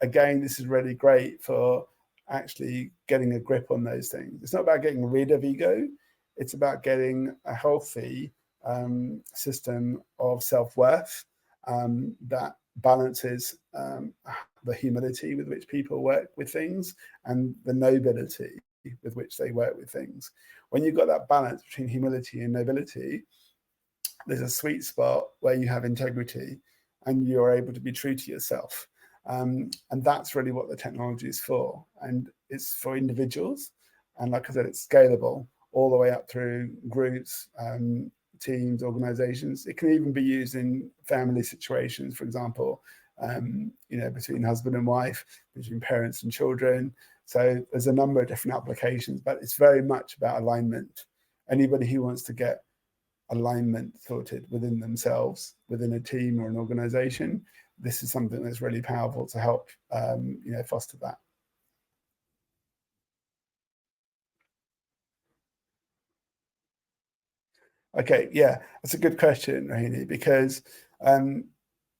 S1: again, this is really great for actually getting a grip on those things. It's not about getting rid of ego. It's about getting a healthy system of self-worth that balances the humility with which people work with things and the nobility with which they work with things. When you've got that balance between humility and nobility, there's a sweet spot where you have integrity and you're able to be true to yourself. And that's really what the technology is for. And it's for individuals. And like I said, it's scalable all the way up through groups, teams, organizations. It can even be used in family situations, for example, between husband and wife, between parents and children. So there's a number of different applications, but it's very much about alignment. Anybody who wants to get alignment sorted within themselves, within a team or an organization, this is something that's really powerful to help foster that. Okay, yeah, that's a good question, Rahini, because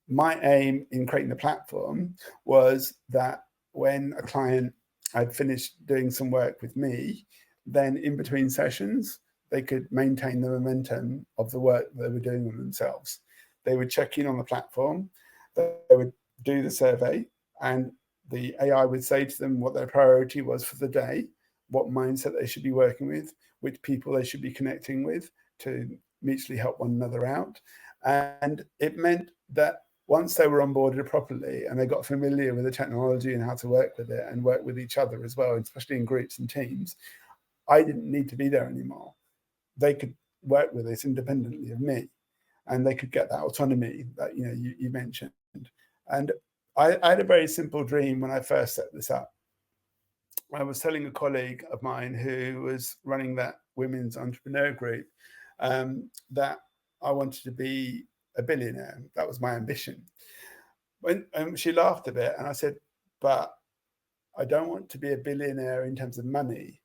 S1: my aim in creating the platform was that when a client had finished doing some work with me, then in between sessions, they could maintain the momentum of the work they were doing on themselves. They would check in on the platform, they would do the survey, and the AI would say to them what their priority was for the day, what mindset they should be working with, which people they should be connecting with to mutually help one another out. And it meant that once they were onboarded properly and they got familiar with the technology and how to work with it and work with each other as well, especially in groups and teams, I didn't need to be there anymore. They could work with it independently of me, and they could get that autonomy that you mentioned. And I had a very simple dream when I first set this up. I was telling a colleague of mine who was running that women's entrepreneur group that I wanted to be a billionaire. That was my ambition. When she laughed a bit, and I said, "But I don't want to be a billionaire in terms of money.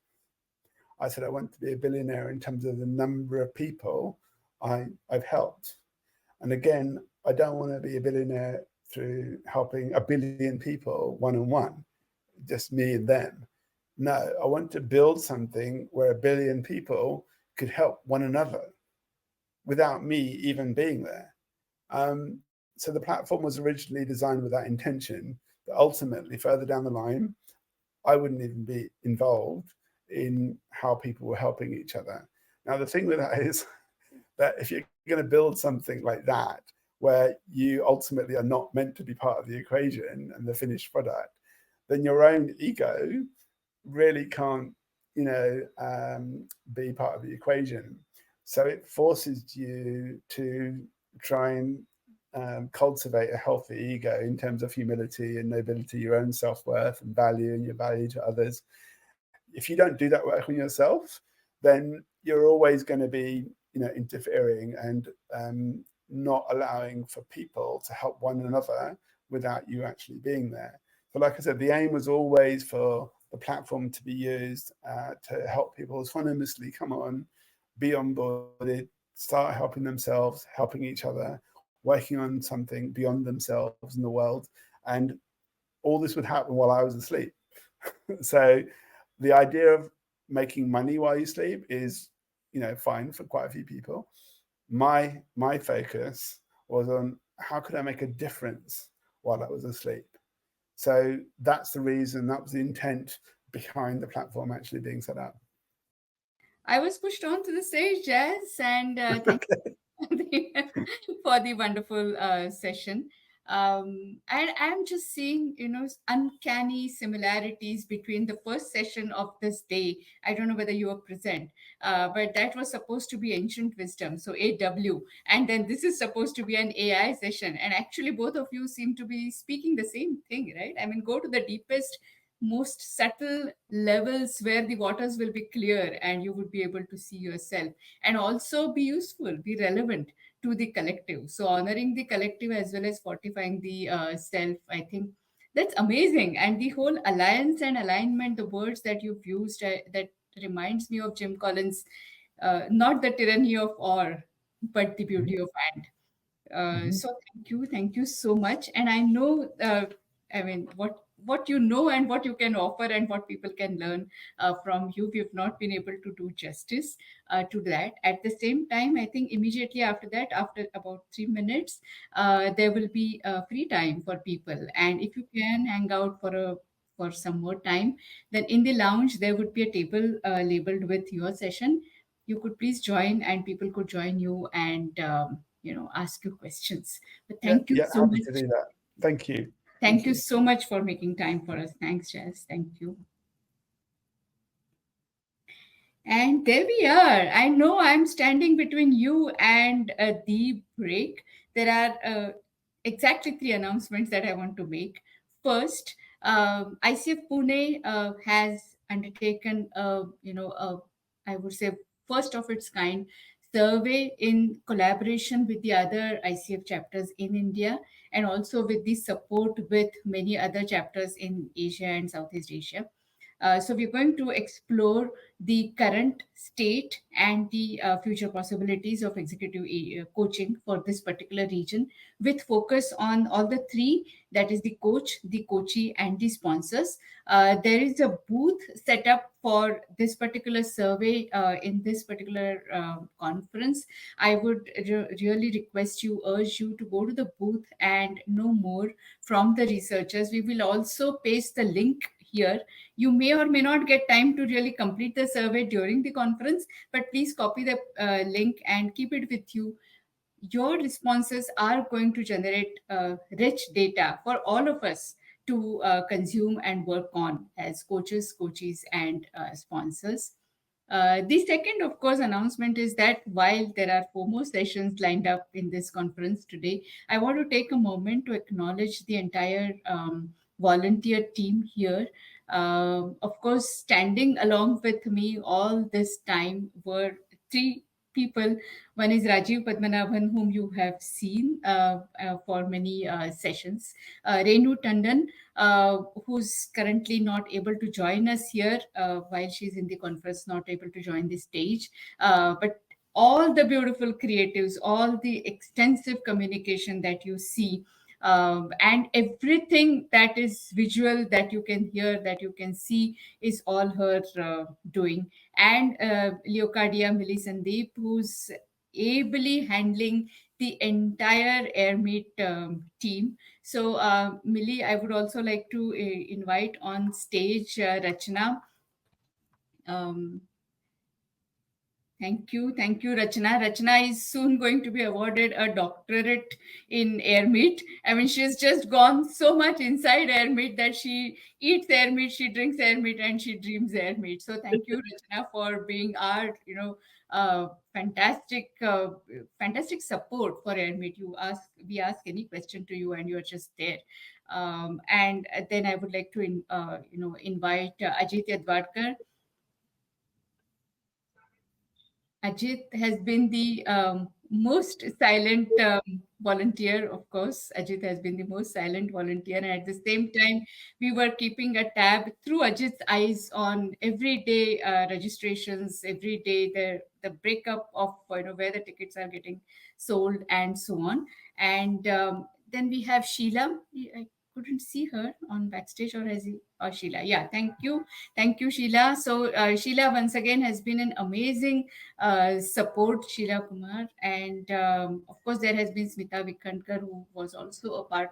S1: I said I want to be a billionaire in terms of the number of people I've helped. And again, I don't want to be a billionaire through helping a billion people one-on-one, just me and them. No, I want to build something where a billion people could help one another without me even being there." So the platform was originally designed with that intention, but ultimately further down the line, I wouldn't even be involved in how people were helping each other. Now, the thing with that is that if you're going to build something like that, where you ultimately are not meant to be part of the equation and the finished product, then your own ego really can't, be part of the equation. So it forces you to try and cultivate a healthy ego in terms of humility and nobility, your own self worth and value, and your value to others. If you don't do that work on yourself, then you're always going to be, interfering and not allowing for people to help one another without you actually being there. But like I said, the aim was always for the platform to be used to help people autonomously come on, be onboarded, start helping themselves, helping each other, working on something beyond themselves in the world. And all this would happen while I was asleep. So the idea of making money while you sleep is, fine for quite a few people. My focus was on how could I make a difference while I was asleep. So that's the reason, that was the intent behind the platform actually being set up.
S3: I was pushed on to the stage, Jazz, and thank you for the wonderful session. And I'm just seeing, uncanny similarities between the first session of this day. I don't know whether you were present, but that was supposed to be ancient wisdom, so AW, and then this is supposed to be an AI session. And actually, both of you seem to be speaking the same thing, right? I mean, go to the deepest, most subtle levels where the waters will be clear and you would be able to see yourself, and also be useful, be relevant to the collective. So honoring the collective as well as fortifying the self, I think that's amazing. And the whole alliance and alignment, the words that you've used, that reminds me of Jim Collins, not the tyranny of or, but the beauty of and.
S1: Mm-hmm.
S3: So thank you so much. And I know, I mean, what you know and what you can offer and what people can learn from you, we've not been able to do justice to that. At the same time, I think immediately after that, after about 3 minutes, there will be free time for people. And if you can hang out for some more time, then in the lounge there would be a table labeled with your session. You could please join, and people could join you and ask you questions. But
S1: Yeah,
S3: thank you
S1: yeah,
S3: so
S1: happy to
S3: much.
S1: do that. Thank you.
S3: Thank
S1: Thank
S3: you
S1: you.
S3: so much for making time for us. Thanks, Jess. Thank you. And there we are. I know I'm standing between you and the break. There are exactly three announcements that I want to make. First, ICF Pune has undertaken I would say, first of its kind survey in collaboration with the other ICF chapters in India, and also with the support with many other chapters in Asia and Southeast Asia. So we're going to explore the current state and the future possibilities of executive coaching for this particular region, with focus on all the three, that is the coach, the coachee, and the sponsors. There is a booth set up for this particular survey in this particular conference. I would really request you, urge you to go to the booth and know more from the researchers. We will also paste the link here. You may or may not get time to really complete the survey during the conference, but please copy the link and keep it with you. Your responses are going to generate rich data for all of us to consume and work on as coaches, coaches, and sponsors. The second, of course, announcement is that while there are four more sessions lined up in this conference today, I want to take a moment to acknowledge the entire volunteer team here. Of course, standing along with me all this time were three people. One is Rajiv Padmanabhan, whom you have seen for many sessions. Renu Tandon, who's currently not able to join us here while she's in the conference, not able to join the stage. But all the beautiful creatives, all the extensive communication that you see, and everything that is visual, that you can hear, that you can see, is all her doing. And Leocardia Milisandeep, who's ably handling the entire Airmeet team. So, Millie, I would also like to invite on stage Rachna. Um, Thank you, Rachna. Rachna is soon going to be awarded a doctorate in air meat. I mean, she's just gone so much inside air meat that she eats air meat, she drinks air meat, and she dreams air meat. So thank you, Rachna, for being our, uh, fantastic, fantastic support for air meat. We ask any question to you, and you're just there. And then I would like to, invite Ajit Yadvarkar. Ajit has been the most silent volunteer, of course. Ajit has been the most silent volunteer. And at the same time, we were keeping a tab through Ajit's eyes on everyday registrations, every day the breakup of where the tickets are getting sold and so on. And then we have Sheila. I couldn't see her on backstage, or has he? Or Sheila. Yeah, thank you, Sheila. So Sheila once again has been an amazing support, Sheila Kumar. And of course, there has been Smita Vikankar, who was also a part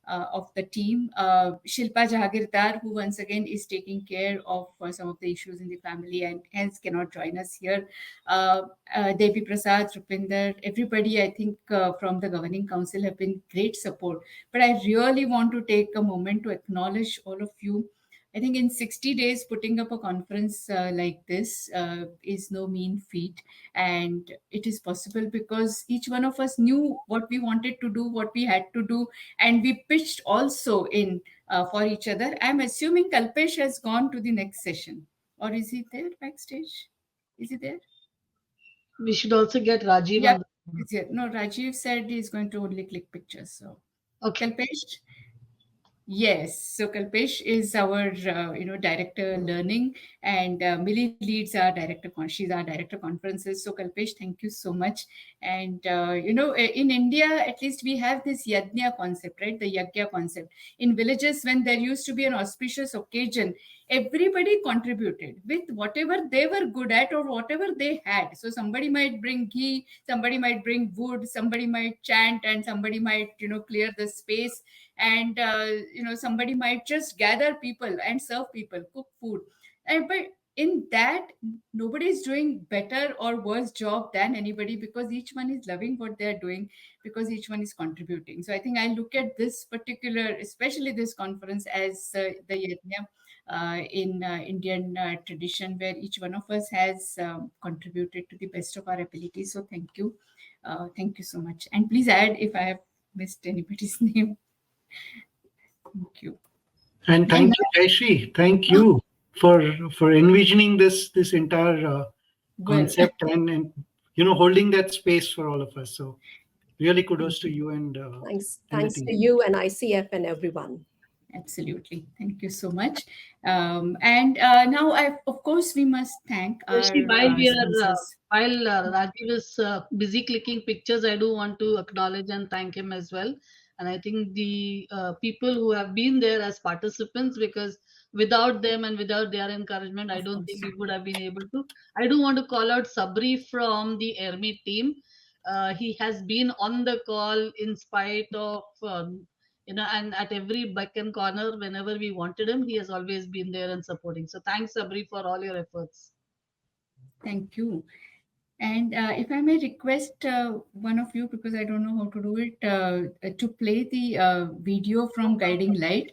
S3: of the team. Shilpa Jahagirdar, who once again is taking care of some of the issues in the family and hence cannot join us here. Devi Prasad, Rupinder, everybody, I think, from the governing council have been great support. But I really want to take a moment to acknowledge all of you. I think in 60 days, putting up a conference like this is no mean feat. And it is possible because each one of us knew what we wanted to do, what we had to do, and we pitched also in for each other. I'm assuming Kalpesh has gone to the next session. Or is he there backstage? Is he there?
S2: We should also get Rajiv
S3: Yeah,
S2: on the.
S3: he's here. No, Rajiv said he's going to only click pictures. So,
S2: Okay.
S3: Kalpesh? Yes, so Kalpesh is our director learning, and Millie leads our she's our director conferences. So Kalpesh, thank you so much. And in India, at least we have this yajna concept, right? The yajna concept in villages. When there used to be an auspicious occasion, everybody contributed with whatever they were good at or whatever they had. So somebody might bring ghee, somebody might bring wood, somebody might chant, and somebody might clear the space, and somebody might just gather people and serve people, cook food. And but in that, nobody is doing better or worse job than anybody, because each one is loving what they're doing, because each one is contributing. So I think I look at this particular, especially this conference, as the yajna in Indian tradition, where each one of us has contributed to the best of our ability. So thank you so much. And please add if I have missed anybody's name. Thank you.
S4: And thank you, Jayashree. Thank you for envisioning this entire concept and holding that space for all of us. So really kudos to you and
S5: thanks to you and ICF and everyone.
S3: Absolutely. Thank you so much. And now, of course, we must thank our sponsors.
S2: While Rajiv is busy clicking pictures, I do want to acknowledge and thank him as well. And I think the people who have been there as participants, because without them and without their encouragement, I don't think we would have been able to. I do want to call out Sabri from the Airmeet team. He has been on the call in spite of and at every beck and corner, whenever we wanted him, he has always been there and supporting. So thanks, Sabri, for all your efforts.
S3: Thank you. And if I may request one of you, because I don't know how to do it, to play the video from Guiding Light.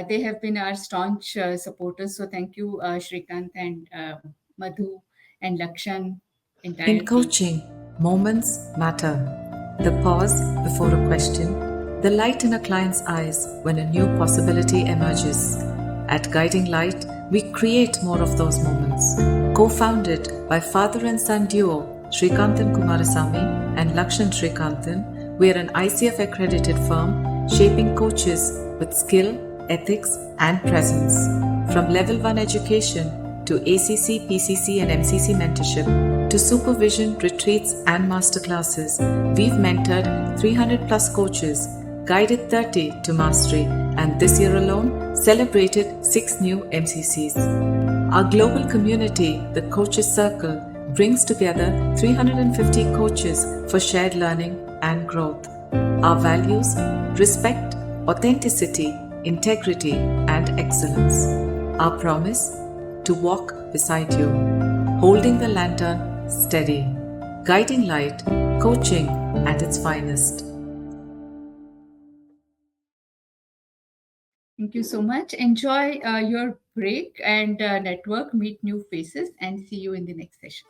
S3: They have been our staunch supporters. So thank you, Shrikant and Madhu and Lakshan.
S6: In coaching, moments matter. The pause before a question, the light in a client's eyes when a new possibility emerges. At Guiding Light, we create more of those moments. Co-founded by father and son duo Srikanthan Kumarasamy and Lakshan Srikanthan, we are an ICF accredited firm shaping coaches with skill, ethics, and presence. From level 1 education to ACC, PCC, and MCC mentorship to supervision, retreats, and masterclasses, we've mentored 300 plus coaches, guided 30 to mastery, and this year alone celebrated 6 new MCCs. Our global community, the Coaches Circle, brings together 350 coaches for shared learning and growth. Our values: respect, authenticity, integrity, and excellence. Our promise: to walk beside you, holding the lantern steady. Guiding Light, coaching at its finest.
S3: Thank you so much. Enjoy your break and network, meet new faces, and see you in the next session.